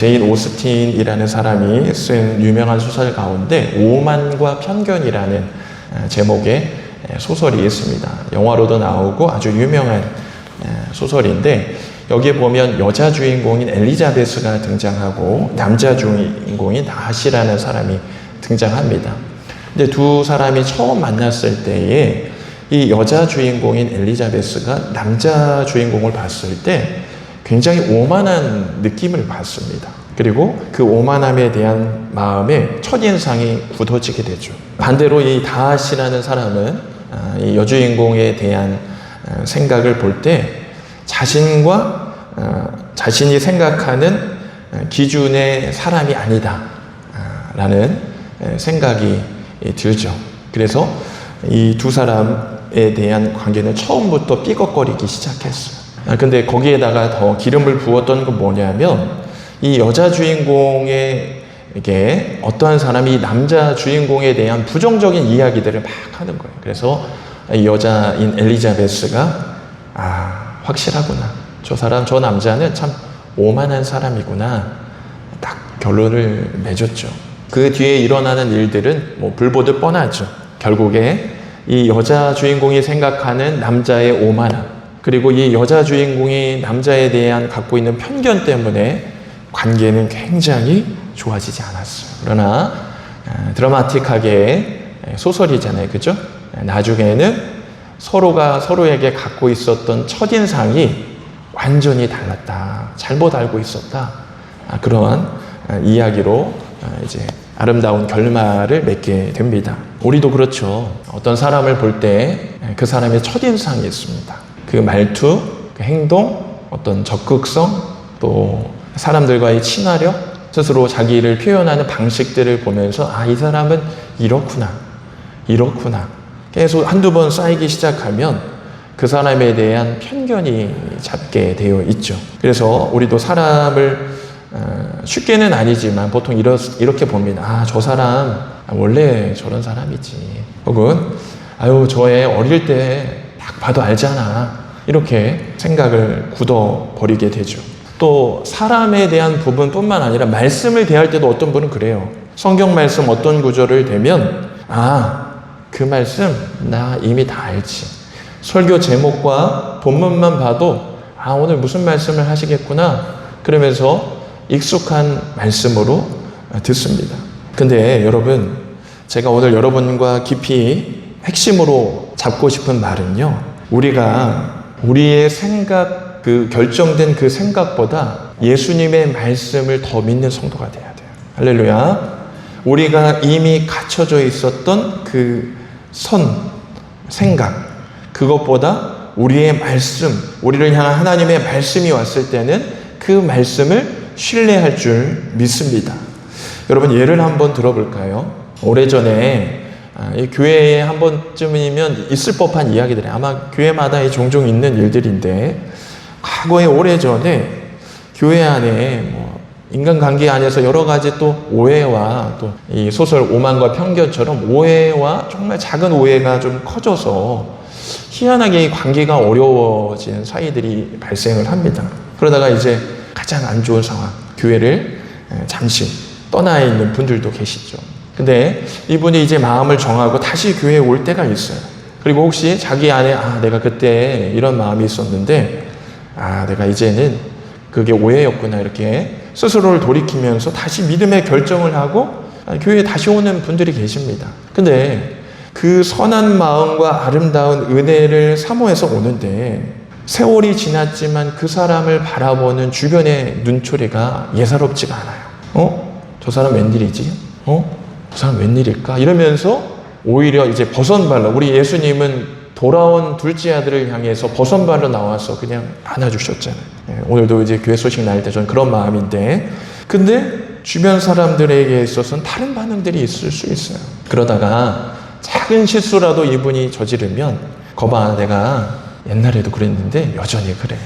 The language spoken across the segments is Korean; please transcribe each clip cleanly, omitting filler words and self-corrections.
제인 오스틴이라는 사람이 쓴 유명한 소설 가운데 오만과 편견이라는 제목의 소설이 있습니다. 영화로도 나오고 아주 유명한 소설인데, 여기에 보면 여자 주인공인 엘리자베스가 등장하고 남자 주인공인 나하시라는 사람이 등장합니다. 근데 두 사람이 처음 만났을 때에 이 여자 주인공인 엘리자베스가 남자 주인공을 봤을 때 굉장히 오만한 느낌을 받습니다. 그리고 그 오만함에 대한 마음에 첫인상이 굳어지게 되죠. 반대로 이 다하시라는 사람은 이 여주인공에 대한 생각을 볼 때 자신과 자신이 생각하는 기준의 사람이 아니다 라는 생각이 들죠. 그래서 이 두 사람에 대한 관계는 처음부터 삐걱거리기 시작했어요. 근데 거기에다가 더 기름을 부었던 건 뭐냐면, 이 여자 주인공에게 어떠한 사람이 남자 주인공에 대한 부정적인 이야기들을 막 하는 거예요. 그래서 이 여자인 엘리자베스가 확실하구나, 저 사람, 저 남자는 참 오만한 사람이구나, 딱 결론을 맺었죠. 그 뒤에 일어나는 일들은 뭐 불보듯 뻔하죠. 결국에 이 여자 주인공이 생각하는 남자의 오만함, 그리고 이 여자 주인공이 남자에 대한 갖고 있는 편견 때문에 관계는 굉장히 좋아지지 않았어요. 그러나 드라마틱하게 소설이잖아요, 그죠? 나중에는 서로가 서로에게 갖고 있었던 첫인상이 완전히 달랐다, 잘못 알고 있었다, 그러한 이야기로 이제 아름다운 결말을 맺게 됩니다. 우리도 그렇죠. 어떤 사람을 볼 때 그 사람의 첫인상이 있습니다. 그 말투, 그 행동, 어떤 적극성, 또 사람들과의 친화력, 스스로 자기를 표현하는 방식들을 보면서 이 사람은 이렇구나. 계속 한두 번 쌓이기 시작하면 그 사람에 대한 편견이 잡게 되어 있죠. 그래서 우리도 사람을 쉽게는 아니지만 보통 이렇게 봅니다. 저 사람 원래 저런 사람이지. 혹은 저애 어릴 때 딱 봐도 알잖아. 이렇게 생각을 굳어버리게 되죠. 또 사람에 대한 부분뿐만 아니라 말씀을 대할 때도 어떤 분은 그래요. 성경 말씀 어떤 구절을 대면 그 말씀 나 이미 다 알지. 설교 제목과 본문만 봐도 오늘 무슨 말씀을 하시겠구나, 그러면서 익숙한 말씀으로 듣습니다. 근데 여러분, 제가 오늘 여러분과 깊이 핵심으로 잡고 싶은 말은요, 우리가 우리의 생각, 결정된 그 생각보다 예수님의 말씀을 더 믿는 성도가 돼야 돼요. 할렐루야. 우리가 이미 갖춰져 있었던 그 생각, 그것보다 우리의 말씀, 우리를 향한 하나님의 말씀이 왔을 때는 그 말씀을 신뢰할 줄 믿습니다. 여러분, 예를 한번 들어볼까요? 오래전에 이 교회에 한 번쯤이면 있을 법한 이야기들이 아마 교회마다 종종 있는 일들인데, 과거에 오래전에 교회 안에 인간관계 안에서 여러 가지 또 오해와 또 이 소설 오만과 편견처럼 오해와 정말 작은 오해가 좀 커져서 희한하게 이 관계가 어려워진 사이들이 발생을 합니다. 그러다가 이제 가장 안 좋은 상황, 교회를 잠시 떠나 있는 분들도 계시죠. 근데 이분이 이제 마음을 정하고 다시 교회에 올 때가 있어요. 그리고 혹시 자기 안에 내가 그때 이런 마음이 있었는데 내가 이제는 그게 오해였구나, 이렇게 스스로를 돌이키면서 다시 믿음의 결정을 하고 교회에 다시 오는 분들이 계십니다. 근데 그 선한 마음과 아름다운 은혜를 사모해서 오는데 세월이 지났지만 그 사람을 바라보는 주변의 눈초리가 예사롭지가 않아요. 저 사람 웬일이지? 저 사람 웬일일까? 이러면서 오히려 이제 버선발로, 우리 예수님은 돌아온 둘째 아들을 향해서 버선발로 나와서 그냥 안아주셨잖아요. 오늘도 이제 교회 소식 날 때 저는 그런 마음인데, 근데 주변 사람들에게 있어서는 다른 반응들이 있을 수 있어요. 그러다가 작은 실수라도 이분이 저지르면 거봐, 내가 옛날에도 그랬는데 여전히 그래.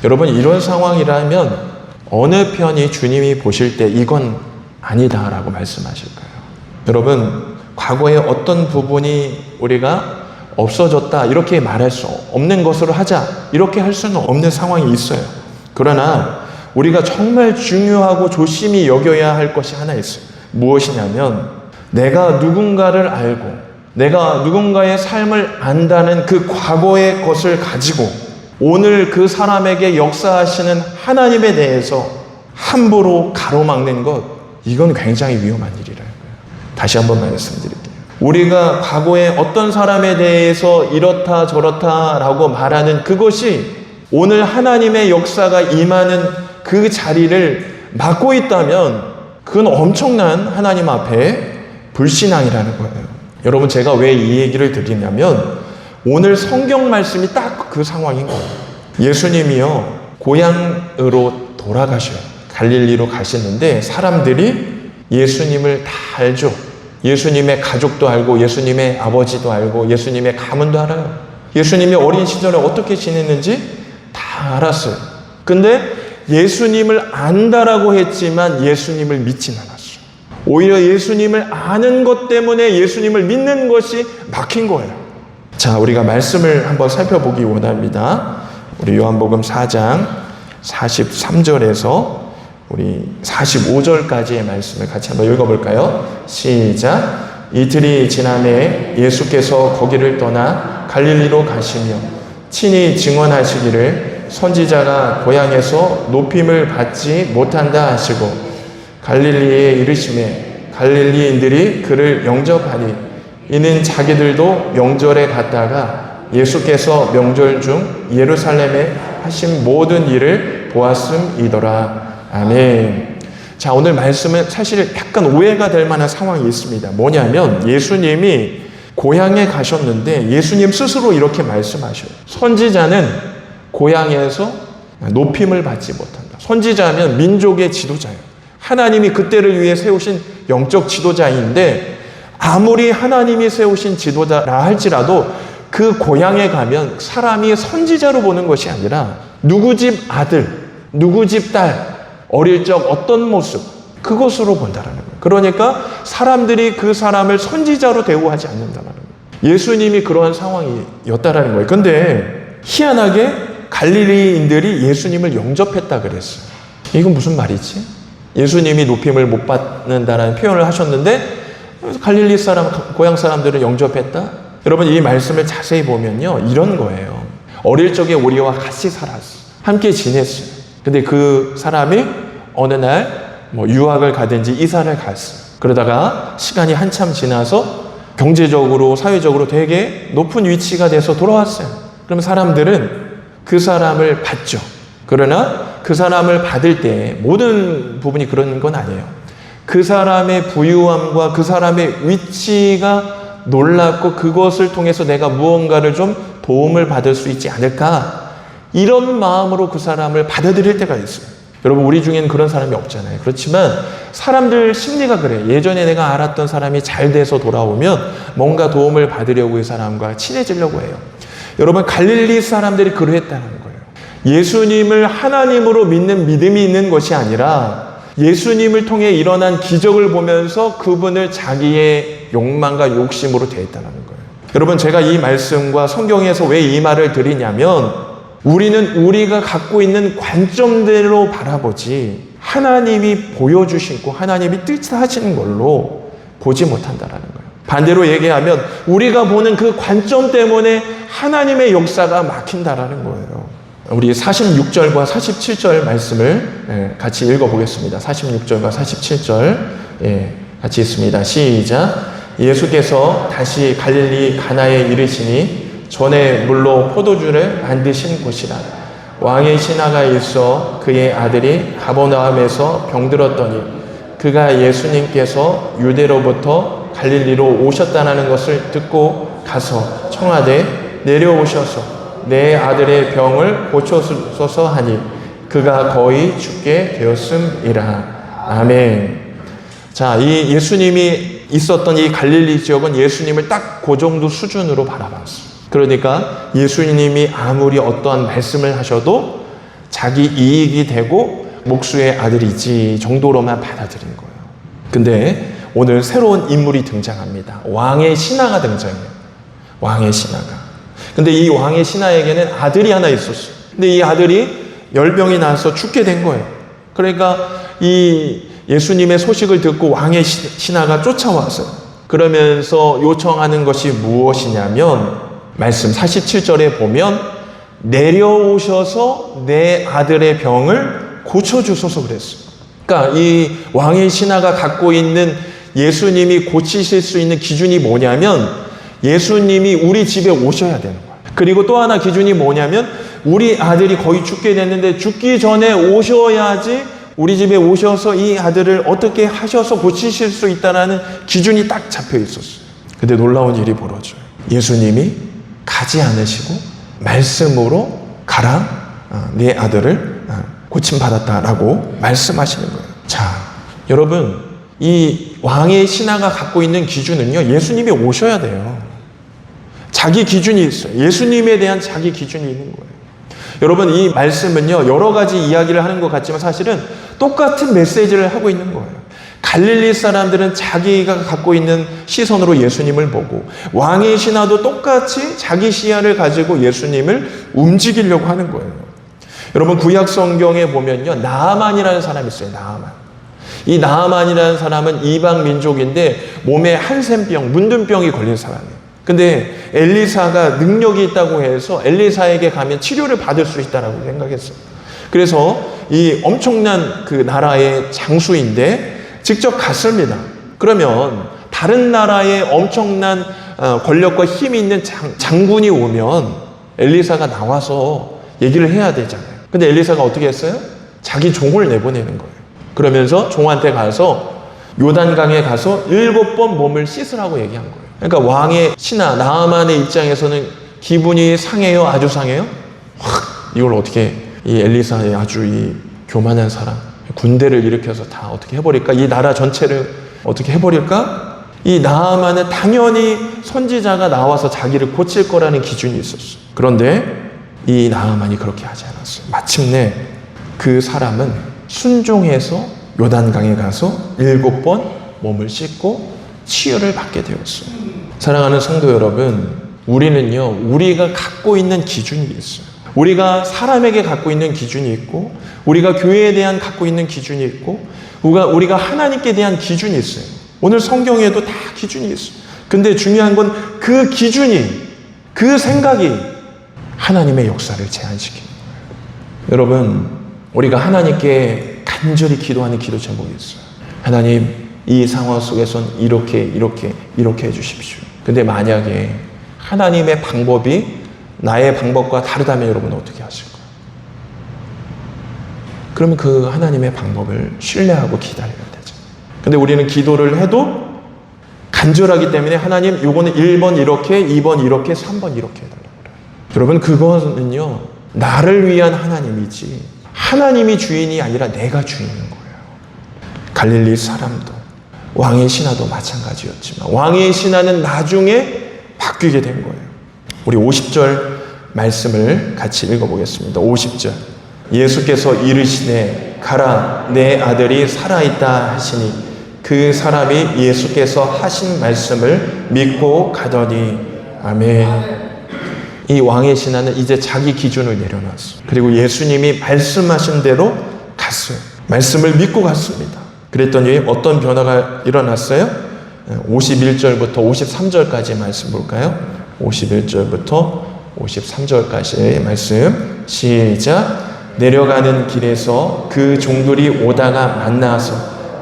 여러분, 이런 상황이라면 어느 편이 주님이 보실 때 이건 아니다라고 말씀하실까요? 여러분, 과거에 어떤 부분이 우리가 없어졌다 이렇게 말할 수 없는 것으로 하자 이렇게 할 수는 없는 상황이 있어요. 그러나 우리가 정말 중요하고 조심히 여겨야 할 것이 하나 있어요. 무엇이냐면 내가 누군가를 알고 내가 누군가의 삶을 안다는 그 과거의 것을 가지고 오늘 그 사람에게 역사하시는 하나님에 대해서 함부로 가로막는 것, 이건 굉장히 위험한 일이라고요. 다시 한번 말씀드릴게요. 우리가 과거에 어떤 사람에 대해서 이렇다 저렇다 라고 말하는 그것이 오늘 하나님의 역사가 임하는 그 자리를 막고 있다면 그건 엄청난 하나님 앞에 불신앙이라는 거예요. 여러분, 제가 왜 이 얘기를 드리냐면 오늘 성경 말씀이 딱 그 상황인 거예요. 예수님이요, 고향으로 돌아가셔요. 갈릴리로 가시는데 사람들이 예수님을 다 알죠. 예수님의 가족도 알고 예수님의 아버지도 알고 예수님의 가문도 알아요. 예수님이 어린 시절에 어떻게 지냈는지 다 알았어요. 근데 예수님을 안다라고 했지만 예수님을 믿진 않았어요. 오히려 예수님을 아는 것 때문에 예수님을 믿는 것이 막힌 거예요. 자, 우리가 말씀을 한번 살펴보기 원합니다. 우리 요한복음 4장 43절에서 우리 45절까지의 말씀을 같이 한번 읽어볼까요? 시작. 이틀이 지남에 예수께서 거기를 떠나 갈릴리로 가시며 친히 증언하시기를 선지자가 고향에서 높임을 받지 못한다 하시고 갈릴리에 이르시매 갈릴리인들이 그를 영접하니 이는 자기들도 명절에 갔다가 예수께서 명절 중 예루살렘에 하신 모든 일을 보았음이더라. 아멘. 자, 오늘 말씀은 사실 약간 오해가 될 만한 상황이 있습니다. 뭐냐면 예수님이 고향에 가셨는데 예수님 스스로 이렇게 말씀하셔요. 선지자는 고향에서 높임을 받지 못한다. 선지자면 민족의 지도자예요. 하나님이 그때를 위해 세우신 영적 지도자인데 아무리 하나님이 세우신 지도자라 할지라도 그 고향에 가면 사람이 선지자로 보는 것이 아니라 누구 집 아들, 누구 집 딸, 어릴 적 어떤 모습, 그것으로 본다라는 거예요. 그러니까 사람들이 그 사람을 선지자로 대우하지 않는다라는 거예요. 예수님이 그러한 상황이었다라는 거예요. 근데 희한하게 갈릴리인들이 예수님을 영접했다 그랬어요. 이건 무슨 말이지? 예수님이 높임을 못 받는다라는 표현을 하셨는데 갈릴리 사람, 고향 사람들을 영접했다? 여러분, 이 말씀을 자세히 보면요, 이런 거예요. 어릴 적에 우리와 같이 살았어. 함께 지냈어요. 근데 그 사람이 어느 날 유학을 가든지 이사를 갔어요. 그러다가 시간이 한참 지나서 경제적으로, 사회적으로 되게 높은 위치가 돼서 돌아왔어요. 그럼 사람들은 그 사람을 받죠. 그러나 그 사람을 받을 때 모든 부분이 그런 건 아니에요. 그 사람의 부유함과 그 사람의 위치가 놀랍고 그것을 통해서 내가 무언가를 좀 도움을 받을 수 있지 않을까, 이런 마음으로 그 사람을 받아들일 때가 있어요. 여러분, 우리 중에는 그런 사람이 없잖아요. 그렇지만 사람들 심리가 그래요. 예전에 내가 알았던 사람이 잘 돼서 돌아오면 뭔가 도움을 받으려고 이 사람과 친해지려고 해요. 여러분, 갈릴리 사람들이 그러했다는 거예요. 예수님을 하나님으로 믿는 믿음이 있는 것이 아니라 예수님을 통해 일어난 기적을 보면서 그분을 자기의 욕망과 욕심으로 대했다는 거예요. 여러분, 제가 이 말씀과 성경에서 왜 이 말을 드리냐면 우리는 우리가 갖고 있는 관점대로 바라보지 하나님이 보여주시고 하나님이 뜻하시는 걸로 보지 못한다라는 거예요. 반대로 얘기하면 우리가 보는 그 관점 때문에 하나님의 역사가 막힌다라는 거예요. 우리 46절과 47절 말씀을 같이 읽어보겠습니다. 46절과 47절 같이 읽습니다. 시작. 예수께서 다시 갈릴리 가나에 이르시니 전에 물로 포도주를 만드신 곳이라. 왕의 신하가 있어 그의 아들이 가버나움에서 병들었더니 그가 예수님께서 유대로부터 갈릴리로 오셨다는 것을 듣고 가서 청하되 내려오셔서 내 아들의 병을 고쳐소서 하니 그가 거의 죽게 되었음이라. 아멘. 자, 이 예수님이 있었던 이 갈릴리 지역은 예수님을 딱 그 정도 수준으로 바라봤어요. 그러니까 예수님이 아무리 어떠한 말씀을 하셔도 자기 이익이 되고 목수의 아들이지 정도로만 받아들인 거예요. 근데 오늘 새로운 인물이 등장합니다. 왕의 신하가 등장해요. 왕의 신하가. 근데 이 왕의 신하에게는 아들이 하나 있었어요. 근데 이 아들이 열병이 나서 죽게 된 거예요. 그러니까 이 예수님의 소식을 듣고 왕의 신하가 쫓아와서 그러면서 요청하는 것이 무엇이냐면 말씀 47절에 보면 내려오셔서 내 아들의 병을 고쳐주소서 그랬어요. 그러니까 이 왕의 신하가 갖고 있는 예수님이 고치실 수 있는 기준이 뭐냐면 예수님이 우리 집에 오셔야 되는 거예요. 그리고 또 하나 기준이 뭐냐면 우리 아들이 거의 죽게 됐는데 죽기 전에 오셔야지 우리 집에 오셔서 이 아들을 어떻게 하셔서 고치실 수 있다는 기준이 딱 잡혀 있었어요. 근데 놀라운 일이 벌어져요. 예수님이 가지 않으시고 말씀으로 가라, 네 아들을 고침받았다라고 말씀하시는 거예요. 자, 여러분, 이 왕의 신하가 갖고 있는 기준은요, 예수님이 오셔야 돼요. 자기 기준이 있어요. 예수님에 대한 자기 기준이 있는 거예요. 여러분, 이 말씀은요, 여러 가지 이야기를 하는 것 같지만 사실은 똑같은 메시지를 하고 있는 거예요. 갈릴리 사람들은 자기가 갖고 있는 시선으로 예수님을 보고 왕의 신하도 똑같이 자기 시야를 가지고 예수님을 움직이려고 하는 거예요. 여러분, 구약 성경에 보면요, 나아만이라는 사람이 있어요. 나아만. 이 나아만이라는 사람은 이방 민족인데 몸에 한센병, 문둥병이 걸린 사람이에요. 근데 엘리사가 능력이 있다고 해서 엘리사에게 가면 치료를 받을 수 있다고 생각했어요. 그래서 이 엄청난 그 나라의 장수인데 직접 갔습니다. 그러면 다른 나라의 엄청난 권력과 힘이 있는 장군이 오면 엘리사가 나와서 얘기를 해야 되잖아요. 근데 엘리사가 어떻게 했어요? 자기 종을 내보내는 거예요. 그러면서 종한테 가서 요단강에 가서 7번 몸을 씻으라고 얘기한 거예요. 그러니까 왕의 신하 나아만의 입장에서는 기분이 상해요? 아주 상해요? 이걸 어떻게 이 엘리사의 아주 이 교만한 사람 군대를 일으켜서 다 어떻게 해버릴까? 이 나라 전체를 어떻게 해버릴까? 이 나아만은 당연히 선지자가 나와서 자기를 고칠 거라는 기준이 있었어요. 그런데 이 나아만이 그렇게 하지 않았어요. 마침내 그 사람은 순종해서 요단강에 가서 7번 몸을 씻고 치유를 받게 되었어요. 사랑하는 성도 여러분, 우리는요, 우리가 갖고 있는 기준이 있어요. 우리가 사람에게 갖고 있는 기준이 있고, 우리가 교회에 대한 갖고 있는 기준이 있고, 우리가 하나님께 대한 기준이 있어요. 오늘 성경에도 다 기준이 있어요. 근데 중요한 건 그 기준이, 그 생각이 하나님의 역사를 제한시키는 거예요. 여러분, 우리가 하나님께 간절히 기도하는 기도 제목이 있어요. 하나님, 이 상황 속에선 이렇게 해주십시오. 근데 만약에 하나님의 방법이 나의 방법과 다르다면 여러분 어떻게 하실 거예요? 그러면 그 하나님의 방법을 신뢰하고 기다려야 되죠. 근데 우리는 기도를 해도 간절하기 때문에 하나님 요거는 1번 이렇게, 2번 이렇게, 3번 이렇게 해달라고 그래요. 여러분, 그거는요, 나를 위한 하나님이지 하나님이 주인이 아니라 내가 주인인 거예요. 갈릴리 사람도 왕의 신하도 마찬가지였지만 왕의 신하는 나중에 바뀌게 된 거예요. 우리 50절 말씀을 같이 읽어보겠습니다. 50절. 예수께서 이르시되 가라, 내 아들이 살아있다 하시니 그 사람이 예수께서 하신 말씀을 믿고 가더니. 아멘. 이 왕의 신하는 이제 자기 기준을 내려놨어요. 그리고 예수님이 말씀하신 대로 갔어요. 말씀을 믿고 갔습니다. 그랬더니 어떤 변화가 일어났어요? 51절부터 53절까지 말씀 볼까요? 51절부터 53절까지의 말씀 시작. 내려가는 길에서 그 종들이 오다가 만나서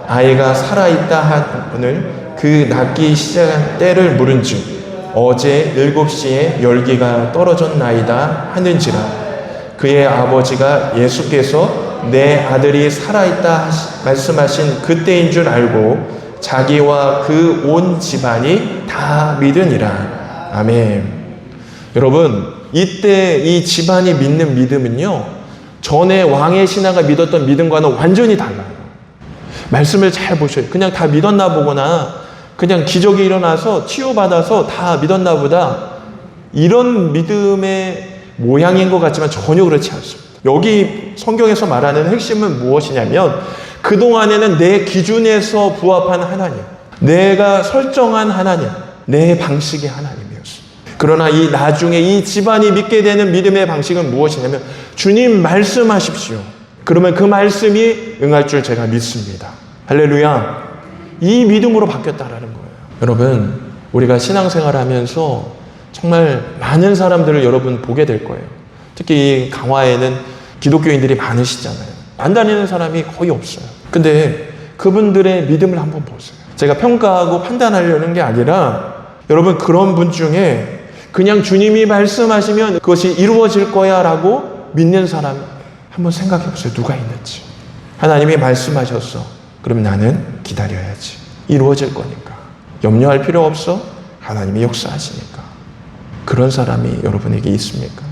아이가 살아있다 하거늘 그 낫기 시작한 때를 물은즉 어제 7시에 열기가 떨어졌나이다 하는지라. 그의 아버지가 예수께서 내 아들이 살아있다 말씀하신 그때인 줄 알고 자기와 그 온 집안이 다 믿으니라. 아멘. 여러분, 이때 이 집안이 믿는 믿음은요, 전에 왕의 신하가 믿었던 믿음과는 완전히 달라요. 말씀을 잘 보셔요. 그냥 다 믿었나 보거나 그냥 기적이 일어나서 치유받아서 다 믿었나 보다, 이런 믿음의 모양인 것 같지만 전혀 그렇지 않습니다. 여기 성경에서 말하는 핵심은 무엇이냐면 그동안에는 내 기준에서 부합한 하나님, 내가 설정한 하나님, 내 방식의 하나님이었어요. 그러나 이 나중에 이 집안이 믿게 되는 믿음의 방식은 무엇이냐면 주님 말씀하십시오. 그러면 그 말씀이 응할 줄 제가 믿습니다. 할렐루야. 이 믿음으로 바뀌었다라는 거예요. 여러분, 우리가 신앙생활하면서 정말 많은 사람들을 여러분 보게 될 거예요. 특히 이 강화에는 기독교인들이 많으시잖아요. 안 다니는 사람이 거의 없어요. 근데 그분들의 믿음을 한번 보세요. 제가 평가하고 판단하려는 게 아니라 여러분, 그런 분 중에 그냥 주님이 말씀하시면 그것이 이루어질 거야 라고 믿는 사람 한번 생각해 보세요. 누가 있는지. 하나님이 말씀하셨어. 그럼 나는 기다려야지. 이루어질 거니까. 염려할 필요 없어. 하나님이 역사하시니까. 그런 사람이 여러분에게 있습니까?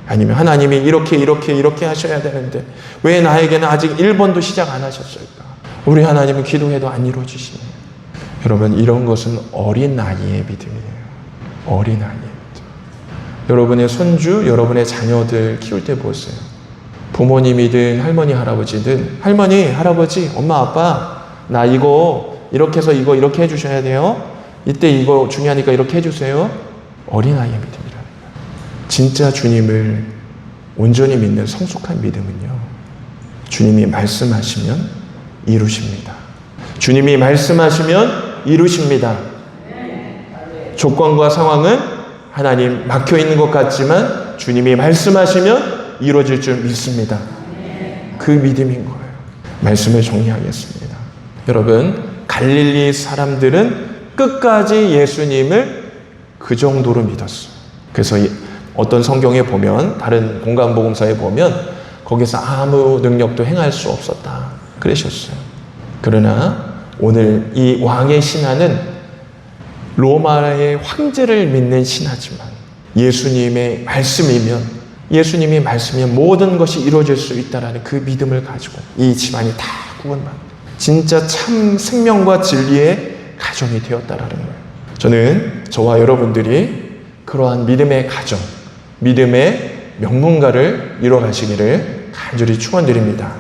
아니면 하나님이 이렇게 하셔야 되는데 왜 나에게는 아직 1번도 시작 안 하셨을까? 우리 하나님은 기도해도 안 이루어지시네요. 여러분, 이런 것은 어린 나이의 믿음이에요. 어린 나이의 믿음. 여러분의 손주, 여러분의 자녀들 키울 때 보세요. 부모님이든 할머니, 할아버지든 할머니, 할아버지, 엄마, 아빠 나 이거 이렇게 해서 이렇게 해주셔야 돼요. 이때 이거 중요하니까 이렇게 해주세요. 어린아이의 믿음이라는 거예요. 진짜 주님을 온전히 믿는 성숙한 믿음은요, 주님이 말씀하시면 이루십니다. 주님이 말씀하시면 이루십니다. 조건과 상황은 하나님 막혀 있는 것 같지만 주님이 말씀하시면 이루어질 줄 믿습니다. 그 믿음인 거예요. 말씀을 정리하겠습니다. 여러분, 갈릴리 사람들은 끝까지 예수님을 그 정도로 믿었어요. 그래서 어떤 성경에 보면, 다른 공간복음서에 보면 거기서 아무 능력도 행할 수 없었다 그러셨어요. 그러나 오늘 이 왕의 신하는 로마의 황제를 믿는 신하지만 예수님의 말씀이면 모든 것이 이루어질 수 있다라는 그 믿음을 가지고 이 집안이 다 구원받는 진짜 참 생명과 진리의 가정이 되었다라는 거예요. 저는 저와 여러분들이 그러한 믿음의 가정, 믿음의 명문가를 이뤄가시기를 간절히 축원드립니다.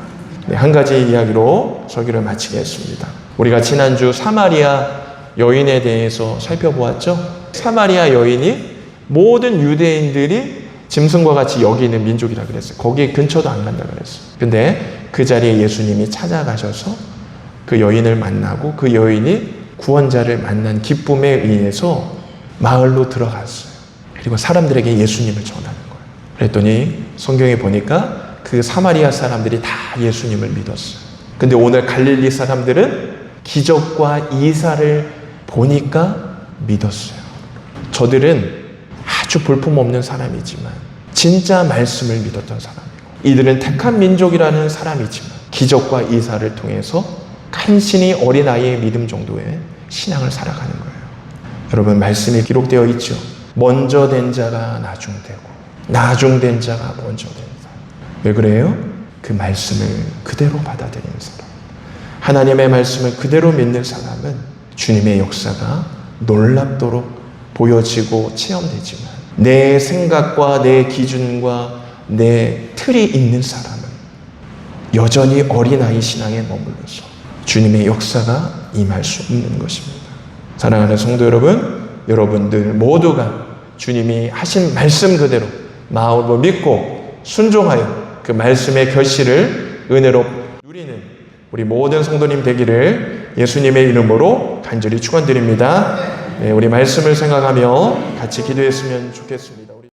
네, 한 가지 이야기로 설교를 마치겠습니다. 우리가 지난주 사마리아 여인에 대해서 살펴보았죠. 사마리아 여인이 모든 유대인들이 짐승과 같이 여기는 민족이라 그랬어요. 거기 근처도 안 간다 그랬어요. 근데 그 자리에 예수님이 찾아가셔서 그 여인을 만나고 그 여인이 구원자를 만난 기쁨에 의해서 마을로 들어갔어요. 그리고 사람들에게 예수님을 전하는 거예요. 그랬더니 성경에 보니까 그 사마리아 사람들이 다 예수님을 믿었어요. 근데 오늘 갈릴리 사람들은 기적과 이사를 보니까 믿었어요. 저들은 아주 볼품없는 사람이지만 진짜 말씀을 믿었던 사람이고, 이들은 택한 민족이라는 사람이지만 기적과 이사를 통해서 간신히 어린아이의 믿음 정도의 신앙을 살아가는 거예요. 여러분, 말씀이 기록되어 있죠. 먼저 된 자가 나중되고 나중된 자가 먼저 된다. 왜 그래요? 그 말씀을 그대로 받아들이는 사람, 하나님의 말씀을 그대로 믿는 사람은 주님의 역사가 놀랍도록 보여지고 체험되지만 내 생각과 내 기준과 내 틀이 있는 사람은 여전히 어린아이 신앙에 머물러서 주님의 역사가 임할 수 없는 것입니다. 사랑하는 성도 여러분, 여러분들 모두가 주님이 하신 말씀 그대로 마음으로 믿고 순종하여 그 말씀의 결실을 은혜로 누리는 우리 모든 성도님 되기를 예수님의 이름으로 간절히 축원드립니다. 네, 우리 말씀을 생각하며 같이 기도했으면 좋겠습니다.